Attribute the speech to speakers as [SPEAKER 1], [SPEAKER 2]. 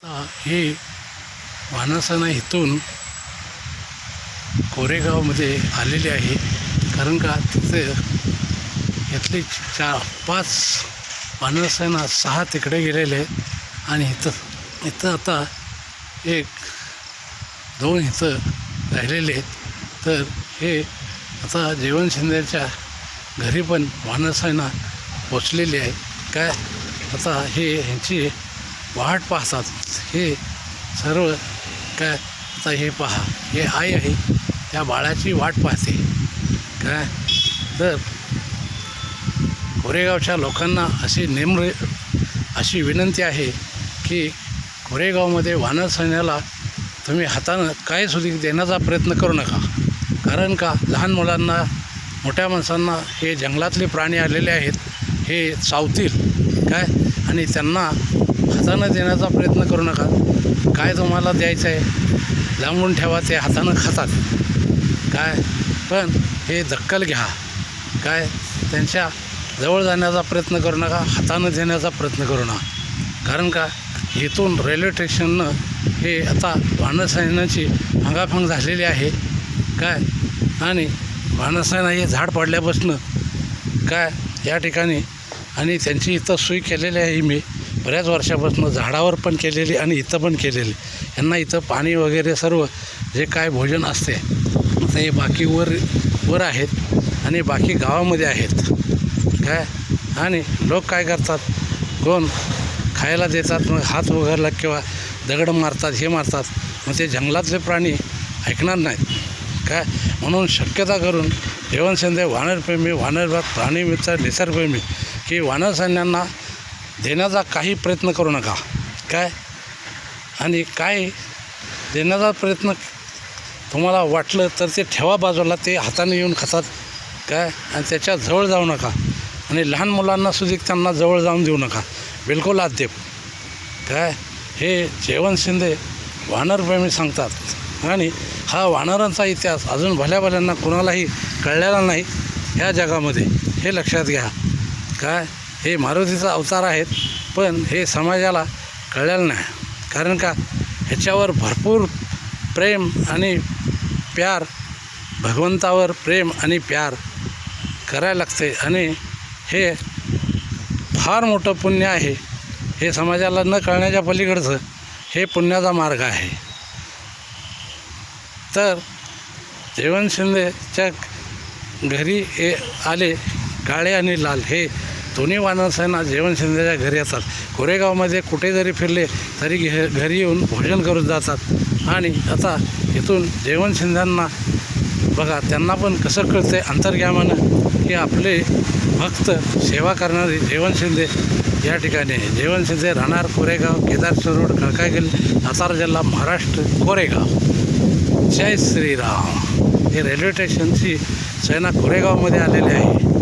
[SPEAKER 1] हे वानरसेना इथून कोरेगावमध्ये आलेले आहे. कारण का तिथे यातले 4-5 वानरसेना 6 तिकडे गेलेले आहेत आणि इथं आता 1-2 इथं राहिलेले आहेत. तर हे आता जयवंत शिंदेच्या घरी पण वानरसेना पोचलेली आहे. काय आता हे ह्यांची वाट पाहतात. हे सर्व काय आता हे पहा, हे आई आहे त्या बाळाची वाट पाहते. काय तर कोरेगावच्या लोकांना अशी विनंती आहे की कोरेगावमध्ये वानरसेनेला तुम्ही हातानं काय सुद्धा देण्याचा प्रयत्न करू नका. कारण का लहान मुलांना, मोठ्या माणसांना हे जंगलातले प्राणी आलेले आहेत, हे चावतील काय, आणि त्यांना हातानं देण्याचा प्रयत्न करू नका. काय तुम्हाला द्यायचं आहे लांबून ठेवा, ते हातानं खातात काय. पण हे दक्कल घ्या काय, त्यांच्या जवळ जाण्याचा प्रयत्न करू नका, हातानं देण्याचा प्रयत्न करू नका. कारण का इथून रेल्वे स्टेशननं हे आता वानरसेनाची फंगाफंग झालेली आहे काय. आणि वानरसेना हे झाड पडल्यापासून काय या ठिकाणी, आणि त्यांची इथं सोय केलेली आहे मी बऱ्याच वर्षापासून, झाडावर पण केलेली आणि इथं पण केलेली. यांना इथं पाणी वगैरे सर्व जे काय भोजन असते आता हे बाकी वर आहेत आणि बाकी गावामध्ये आहेत काय. आणि लोक काय करतात, कोण खायला देतात, मग हात वगैरला किंवा दगड मारतात, हे मारतात. मग ते जंगलातले प्राणी ऐकणार नाहीत काय. म्हणून शक्यता करून जयवंत शिंदे वानरप्रेमी, प्राणीमित्र, निसर्गप्रेमी की वानरसेनांना देण्याचा काही प्रयत्न करू नका काय. आणि काय देण्याचा प्रयत्न तुम्हाला वाटलं तर ते ठेवा बाजूला, ते हाताने येऊन खातात काय. आणि त्याच्या जवळ जाऊ नका, आणि लहान मुलांनासुद्धा त्यांना जवळ जाऊन देऊ नका, बिलकुल अद्याप काय. हे जयवंत शिंदे वानरप्रेमी सांगतात. आणि हा वानरांचा इतिहास अजून भल्याभल्यांना कुणालाही कळलेला नाही ह्या जगामध्ये, हे लक्षात घ्या काय. हे मारुतीचा अवतार आहेत, पण हे समाजाला कळलेलं नाही. कारण का ह्याच्यावर भरपूर प्रेम आणि प्यार, भगवंतावर प्रेम आणि प्यार करायला लागते. आणि हे फार मोठं पुण्य आहे. हे समाजाला न कळण्याच्या पलीकडचं हे पुण्याचा मार्ग आहे. तर जयवंत शिंदेच्या घरी हे आले काळे आणि लाल, हे दोन्ही वानरसेना जयवंत शिंदेच्या घरी येतात. कोरेगावमध्ये कुठे जरी फिरले तरी घरी येऊन भोजन करून जातात. आणि आता इथून जयवंत शिंदेंना बघा, त्यांना पण कसं कळतं अंतर्ग्यामानं की आपले भक्त सेवा करणारे जयवंत शिंदे या ठिकाणी आहे. जयवंत शिंदे राहणार कोरेगाव, केदारेश्वर रोड, खडकागिरी, सातारा जिल्हा, महाराष्ट्र, कोरेगाव. जय श्रीराम. हे रेल्वे स्टेशनची सेना कोरेगावमध्ये आलेली आहे.